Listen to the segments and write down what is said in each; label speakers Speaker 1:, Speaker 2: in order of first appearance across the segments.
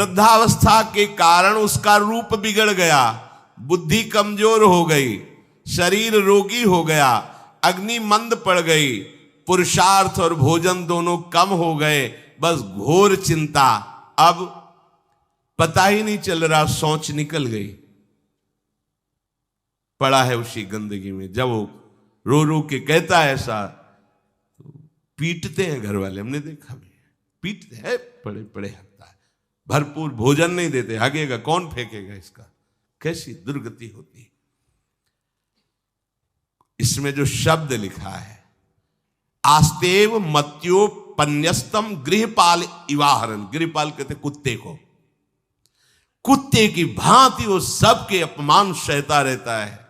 Speaker 1: वृद्धावस्था के कारण उसका रूप बिगड़ गया, बुद्धि कमजोर हो गई, शरीर रोगी हो गया, अग्नि मंद पड़ गई, पुरुषार्थ और भोजन दोनों कम हो गए, बस घोर चिंता। अब पता ही नहीं चल रहा, सोच निकल गई, पड़ा है उसी गंदगी में। जब वो रो रो के कहता है ऐसा, तो पीटते हैं घर वाले, हमने देखा भी, पीटते हैं, पड़े पड़े हकता है, भरपूर भोजन नहीं देते, हगेगा कौन, फेंकेगा इसका, कैसी दुर्गति होती है। इसमें जो शब्द लिखा है, आस्तेव मत्योपन्यस्तम गृहपाल इवाहरन, गृहपाल कहते कुत्ते को, कुत्ते की भांति वो सबके अपमान सहता रहता है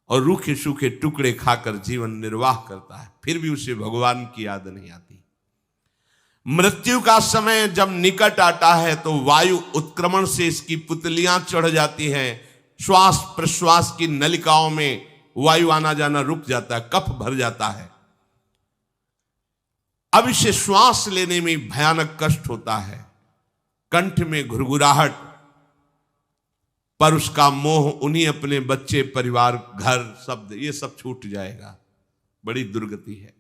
Speaker 1: और रूखे सूखे टुकड़े खाकर जीवन निर्वाह करता है, फिर भी उसे भगवान की याद नहीं आती। मृत्यु का समय जब निकट आता है तो वायु उत्क्रमण से इसकी पुतलियां चढ़ जाती हैं, श्वास प्रश्वास की नलिकाओं में वायु आना जाना रुक जाता है, कफ भर जाता है। अब इसे श्वास लेने में भयानक कष्ट होता है, कंठ में घुरघुराहट, पर उसका मोह उन्हीं अपने बच्चे, परिवार, घर, शब्द, ये सब छूट जाएगा। बड़ी दुर्गति है।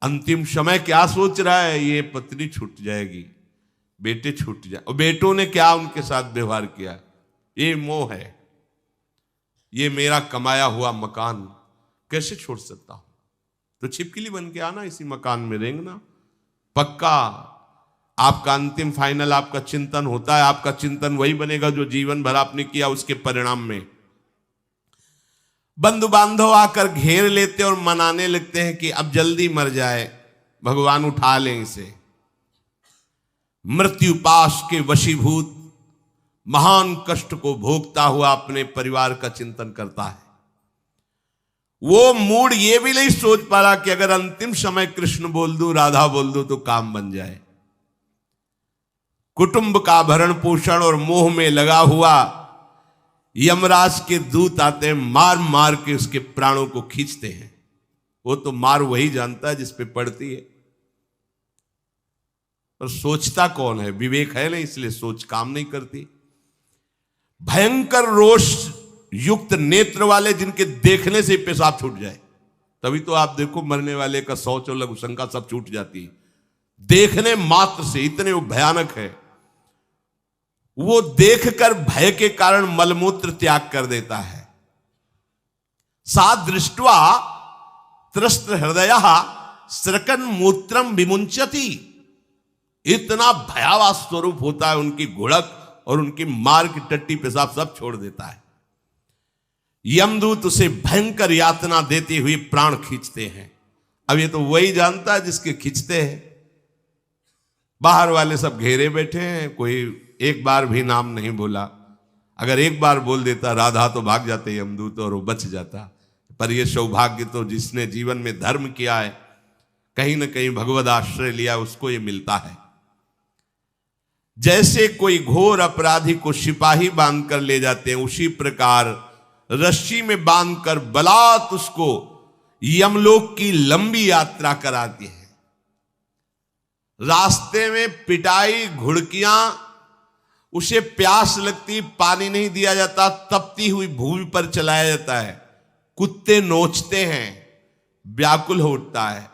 Speaker 1: अंतिम समय क्या सोच रहा है, ये पत्नी छूट जाएगी, बेटे छूट जाए, और बेटों ने क्या उनके साथ व्यवहार किया, ये मोह है, ये मेरा कमाया हुआ मकान कैसे छोड़ सकता हूं, तो छिपकली बन के आना, इसी मकान में रेंगना। पक्का आपका अंतिम फाइनल आपका चिंतन होता है, आपका चिंतन वही बनेगा जो जीवन भर आपने किया, उसके परिणाम में बंधु बांधव आकर घेर लेते और मनाने लगते हैं कि अब जल्दी मर जाए, भगवान उठा लें इसे। मृत्यु पाश के वशीभूत महान कष्ट को भोगता हुआ अपने परिवार का चिंतन करता है। वो मूड ये भी नहीं सोच पा रहा कि अगर अंतिम समय कृष्ण बोल दूं, राधा बोल दूं तो काम बन जाए। कुटुंब का भरण पोषण और मोह में लगा हुआ यमराज के दूत आते हैं, मार मार के उसके प्राणों को खींचते हैं। वो तो मार वही जानता है जिस पे पड़ती है, पर सोचता कौन है, विवेक है नहीं, इसलिए सोच काम नहीं करती। भयंकर रोष युक्त नेत्र वाले, जिनके देखने से पेशाब छूट जाए, तभी तो आप देखो मरने वाले का शौच और लघु शंका सब छूट जाती है, देखने मात्र से, इतने वो भयानक है। वो देखकर भय के कारण मलमूत्र त्याग कर देता है। सा दृष्ट्वा त्रस्त हृदय स्रकन मूत्रम विमुंचति, इतना भयावह स्वरूप होता है उनकी घुड़क, और उनकी मार की टट्टी पेशाब सब छोड़ देता है। यमदूत उसे भयंकर यातना देते हुए प्राण खींचते हैं। अब ये तो वही जानता है जिसके खींचते हैं। बाहर वाले सब घेरे बैठे हैं, कोई एक बार भी नाम नहीं बोला। अगर एक बार बोल देता राधा तो भाग जाते यमदूत और वो बच जाता। पर यह सौभाग्य तो जिसने जीवन में धर्म किया है, कहीं ना कहीं भगवद आश्रय लिया, उसको ये मिलता है। जैसे कोई घोर अपराधी को सिपाही बांधकर ले जाते हैं, उसी प्रकार रस्सी में बांधकर बलात् उसको यमलोक की लंबी यात्रा कराती है। रास्ते में पिटाई, घुड़कियां, उसे प्यास लगती, पानी नहीं दिया जाता, तपती हुई भूमि पर चलाया जाता है, कुत्ते नोचते हैं, व्याकुल होता है,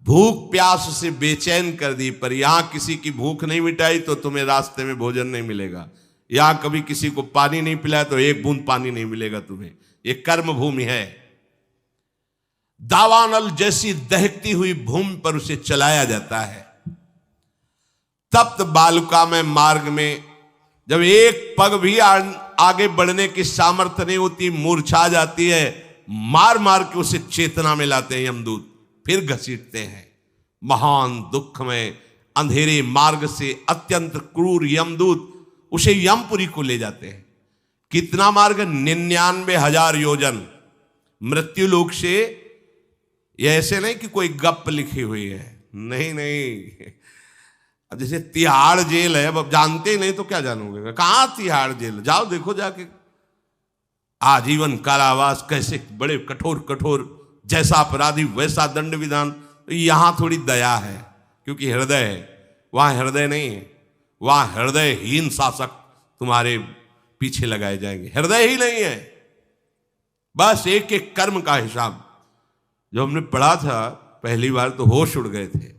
Speaker 1: भूख प्यास उसे बेचैन कर दी। पर यहां किसी की भूख नहीं मिटाई तो तुम्हें रास्ते में भोजन नहीं मिलेगा। यहां कभी किसी को पानी नहीं पिलाया तो एक बूंद पानी नहीं मिलेगा तुम्हें। ये कर्म भूमि है। दावानल जैसी दहकती हुई भूमि पर उसे चलाया जाता है। तप्त बालुका में मार्ग में जब एक पग भी आगे बढ़ने की सामर्थ्य नहीं होती, मूर्छा जाती है, मार मार के उसे चेतना में लाते हैं यमदूत, फिर घसीटते हैं। महान दुख में अंधेरे मार्ग से अत्यंत क्रूर यमदूत उसे यमपुरी को ले जाते हैं। कितना मार्ग? 99,000 योजन मृत्यु लोक से। ये ऐसे नहीं कि कोई गप लिखी हुई है, नहीं नहीं। अब जैसे तिहाड़ जेल है, अब जानते ही नहीं तो क्या जानोगे, कहां तिहाड़ जेल, जाओ देखो जाके। आजीवन कारावास, कैसे बड़े कठोर कठोर, जैसा अपराधी वैसा दंड विधान। यहां थोड़ी दया है क्योंकि हृदय है, वहां हृदय नहीं है। वहां हृदयहीन शासक तुम्हारे पीछे लगाए जाएंगे। हृदय ही नहीं है, बस एक एक कर्म का हिसाब। जो हमने पढ़ा था पहली बार तो होश उड़ गए थे।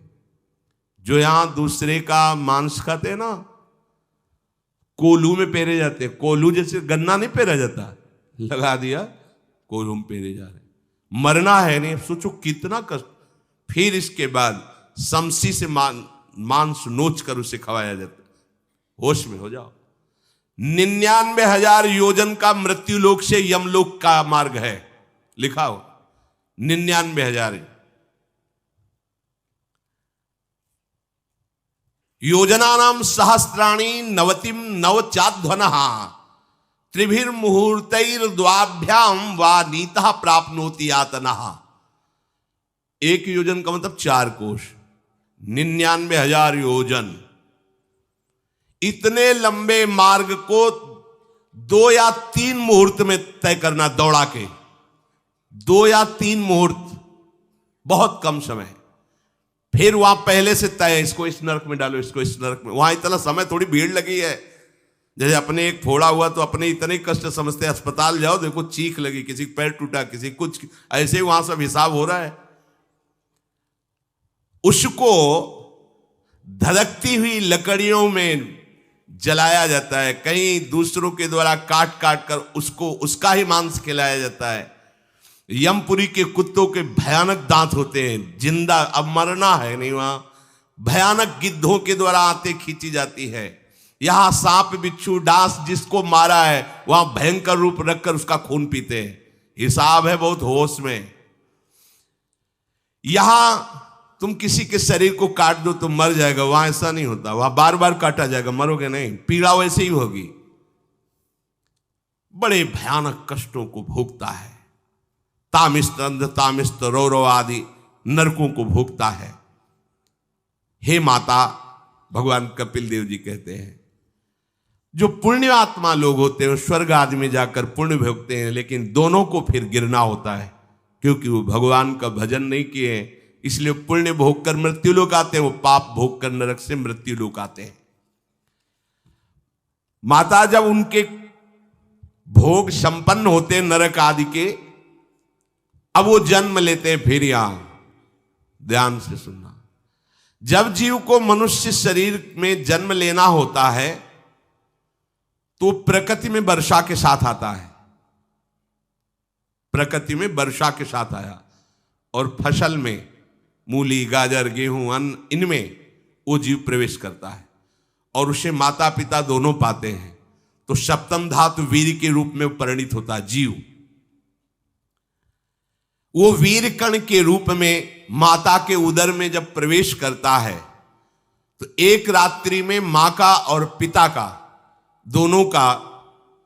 Speaker 1: जो यहां दूसरे का मांस खाते हैं ना, कोल्हू में पेरे जाते हैं। कोल्हू जैसे गन्ना नहीं पेरा जाता, लगा दिया कोल्हू में पेरे जा रहे। मरना है नहीं, सोचो कितना कष्ट। फिर इसके बाद समसी से मांस नोच कर उसे खवाया जाता है। होश में हो जाओ। 99,000 योजन का मृत्यु लोक से यमलोक का मार्ग है, लिखा हो 99,000 योजनानाम सहस्राणी नवतिम नवचाध्वनः त्रिभिर्मुहूर्तैर्द्वाभ्याम वा नीतः प्राप्नोति यातनः। एक योजन का मतलब 4 कोश, 99,000 योजन। इतने लंबे मार्ग को 2 या 3 मुहूर्त में तय करना, दौड़ा के 2 या 3 मुहूर्त, बहुत कम समय। फिर वहां पहले से तय, इसको इस नरक में डालो, इसको इस नरक में। वहां इतना समय, थोड़ी भीड़ लगी है। जैसे अपने एक फोड़ा हुआ तो अपने इतने कष्ट समझते, अस्पताल जाओ देखो चीख लगी, किसी का पैर टूटा, किसी कुछ, ऐसे ही वहां सब हिसाब हो रहा है। उसको धधकती हुई लकड़ियों में जलाया जाता है, कहीं दूसरों के द्वारा काट काट कर उसको उसका ही मांस खिलाया जाता है। यमपुरी के कुत्तों के भयानक दांत होते हैं, जिंदा, अब मरना है नहीं वहां। भयानक गिद्धों के द्वारा आंतें खींची जाती है। यहां सांप बिच्छू डांस जिसको मारा है वहां भयंकर रूप रखकर उसका खून पीते हैं। हिसाब है बहुत होश में। यहां तुम किसी के शरीर को काट दो तो मर जाएगा, वहां ऐसा नहीं होता। वहां बार बार काटा जाएगा, मरोगे नहीं, पीड़ा वैसे ही होगी। बड़े भयानक कष्टों को भोगता है। तामिस्त अंध तामिस्त रौरव आदि नरकों को भोगता है। हे माता, भगवान कपिल देव जी कहते हैं, जो पुण्य आत्मा लोग होते हैं स्वर्ग आदि में जाकर पुण्य भोगते हैं, लेकिन दोनों को फिर गिरना होता है, क्योंकि वो भगवान का भजन नहीं किए, इसलिए पुण्य भोग कर मृत्यु लोक आते हैं, वो पाप भोग कर नरक से मृत्यु लोक आते हैं। माता जब उनके भोग संपन्न होते हैं नरक आदि के, अब वो जन्म लेते हैं। फिर यहां ध्यान से सुनना, जब जीव को मनुष्य शरीर में जन्म लेना होता है तो प्रकृति में वर्षा के साथ आता है। प्रकृति में वर्षा के साथ आया और फसल में मूली गाजर गेहूं अन्न, इनमें वो जीव प्रवेश करता है और उसे माता पिता दोनों पाते हैं। तो सप्तम धातु वीर के रूप में परिणित होता है जीव। वो वीर कण के रूप में माता के उदर में जब प्रवेश करता है तो एक रात्रि में मां का और पिता का, दोनों का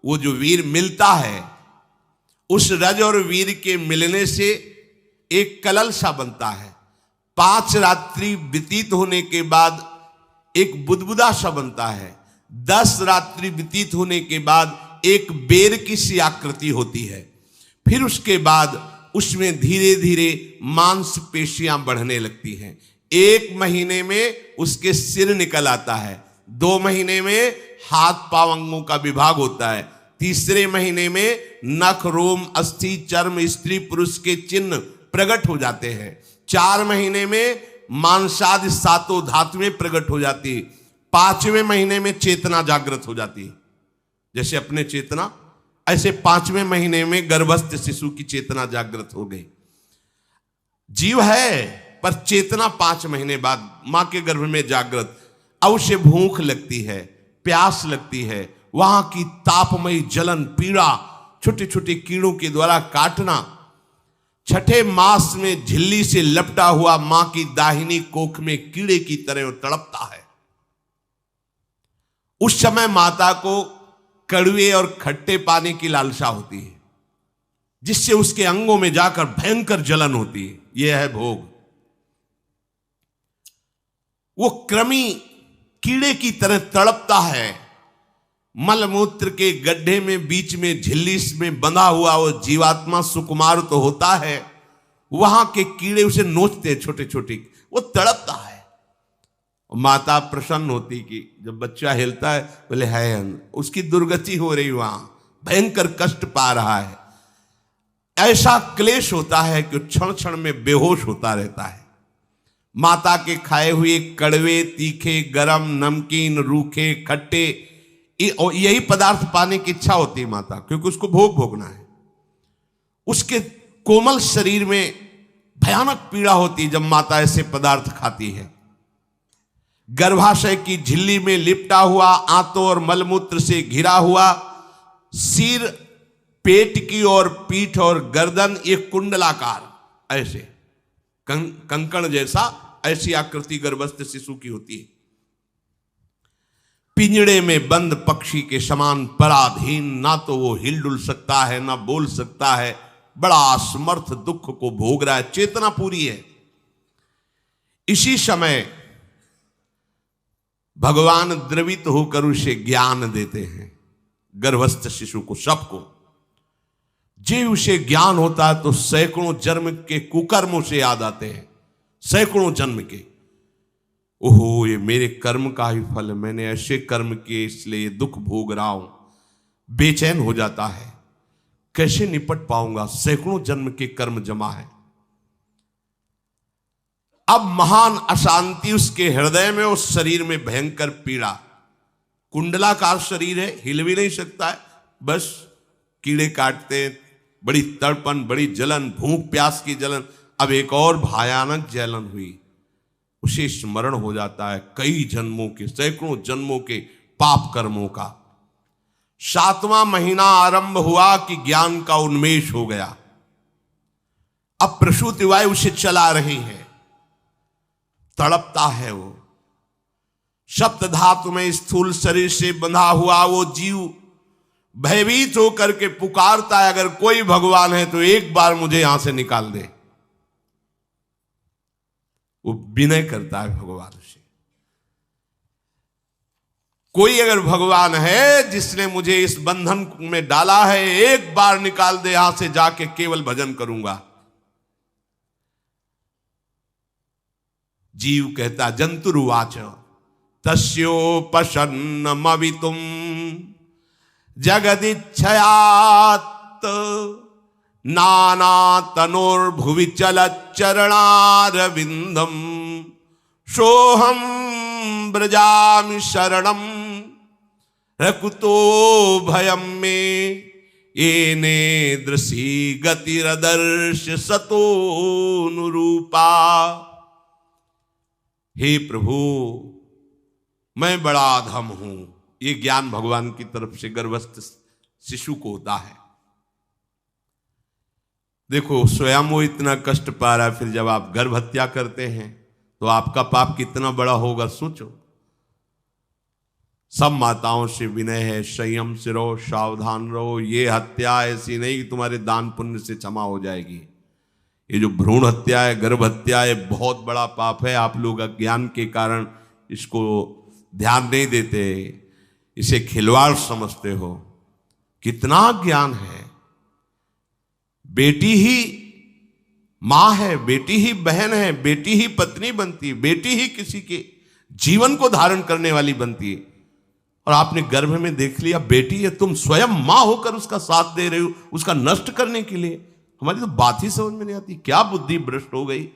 Speaker 1: वो जो वीर मिलता है, उस रज और वीर के मिलने से एक कलल सा बनता है। 5 रात्रि व्यतीत होने के बाद एक बुदबुदा सा बनता है। 10 रात्रि व्यतीत होने के बाद एक बेर की सी आकृति होती है। फिर उसके बाद उसमें धीरे धीरे मांसपेशियां बढ़ने लगती हैं। 1 महीने में उसके सिर निकल आता है। 2 महीने में हाथ पांव अंगों का विभाग होता है। 3रे महीने में नख रोम अस्थि चर्म स्त्री पुरुष के चिन्ह प्रकट हो जाते हैं। 4 महीने में मांसादि 7 धातुएं प्रकट हो जाती है। 5वें महीने में चेतना जागृत हो जाती है। जैसे अपने चेतना, ऐसे 5वें महीने में गर्भस्थ शिशु की चेतना जागृत हो गई। जीव है पर चेतना 5 महीने बाद मां के गर्भ में जागृत। अब उसे भूख लगती है, प्यास लगती है, वहां की तापमयी जलन पीड़ा, छोटे छोटे कीड़ों के द्वारा काटना। 6ठे मास में झिल्ली से लपटा हुआ मां की दाहिनी कोख में कीड़े की तरह तड़पता है। उस समय माता को कड़वे और खट्टे पानी की लालसा होती है, जिससे उसके अंगों में जाकर भयंकर जलन होती है। यह है भोग। वो कृमि कीड़े की तरह तड़पता है। मलमूत्र के गड्ढे में बीच में झिल्ली में बंधा हुआ वो जीवात्मा सुकुमार तो होता है, वहां के कीड़े उसे नोचते हैं छोटे छोटे, वो तड़पता है। माता प्रसन्न होती कि जब बच्चा हिलता है, बोले है उसकी दुर्गति हो रही, वहां भयंकर कष्ट पा रहा है। ऐसा क्लेश होता है कि क्षण क्षण में बेहोश होता रहता है। माता के खाए हुए कड़वे, तीखे, गरम, नमकीन, रूखे, खट्टे, यही पदार्थ पाने की इच्छा होती है माता, क्योंकि उसको भोग भोगना है। उसके कोमल शरीर में भयानक पीड़ा होती है जब माता ऐसे पदार्थ खाती है। गर्भाशय की झिल्ली में लिपटा हुआ, आंतों और मलमूत्र से घिरा हुआ सिर, पेट की और पीठ और गर्दन एक कुंडलाकार ऐसे कंकण जैसा, ऐसी आकृति गर्भस्थ शिशु की होती है। पिंजड़े में बंद पक्षी के समान पराधीन, ना तो वो हिल डुल सकता है ना बोल सकता है, बड़ा असमर्थ दुख को भोग रहा है, चेतना पूरी है। इसी समय भगवान द्रवित होकर उसे ज्ञान देते हैं, गर्भस्थ शिशु को, सबको। जे उसे ज्ञान होता है तो सैकड़ों जन्म के कुकर्मों से याद आते हैं, सैकड़ों जन्म के। ओहो, ये मेरे कर्म का ही फल, मैंने ऐसे कर्म किए इसलिए ये दुख भोग रहा हूं। बेचैन हो जाता है, कैसे निपट पाऊंगा, सैकड़ों जन्म के कर्म जमा है। अब महान अशांति उसके हृदय में, उस शरीर में भयंकर पीड़ा। कुंडलाकार शरीर है, हिल भी नहीं सकता है, बस कीड़े काटते, बड़ी तड़पन, बड़ी जलन, भूख प्यास की जलन। अब एक और भयानक जलन हुई, उसे स्मरण हो जाता है कई जन्मों के, सैकड़ों जन्मों के पाप कर्मों का। 7वां महीना आरंभ हुआ कि ज्ञान का उन्मेष हो गया। अब प्रसूति वायु उसे चला रही है, तड़पता है वो। सप्त धातु में स्थूल शरीर से बंधा हुआ वो जीव भयभीत होकर के पुकारता है, अगर कोई भगवान है तो एक बार मुझे यहां से निकाल दे। वो विनय करता है भगवान से, कोई अगर भगवान है जिसने मुझे इस बंधन में डाला है, एक बार निकाल दे, यहां से जाके केवल भजन करूंगा। जीव कहता, जंतुरुवाच तस्योपशन्नमवितुम जगदिच्छयात् नाना तनोर्भुवि चलच्चरणारविंदम सोहम ब्रजामि शरणम रकुतो भयम में येने दृशी गतिरदर्श सतोनुरूपा। हे प्रभु, मैं बड़ा अधम हूं। ये ज्ञान भगवान की तरफ से गर्भस्थ शिशु को होता है। देखो, स्वयं वो इतना कष्ट पा रहा है, फिर जब आप गर्भ हत्या करते हैं तो आपका पाप कितना बड़ा होगा, सोचो। सब माताओं से विनय है, संयम से रहो, सावधान रहो। ये हत्या ऐसी नहीं कि तुम्हारे दान पुण्य से क्षमा हो जाएगी। ये जो भ्रूण हत्या है, गर्भ हत्या है, बहुत बड़ा पाप है। आप लोग अज्ञान के कारण इसको ध्यान नहीं देते, इसे खिलवाड़ समझते हो। कितना ज्ञान है। बेटी ही मां है, बेटी ही बहन है, बेटी ही पत्नी बनती है, बेटी ही किसी के जीवन को धारण करने वाली बनती है। और आपने गर्भ में देख लिया बेटी है, तुम स्वयं मां होकर उसका साथ दे रहे हो, उसका नष्ट करने के लिए। हमारी तो बात ही समझ में नहीं आती, क्या बुद्धि भ्रष्ट हो गई।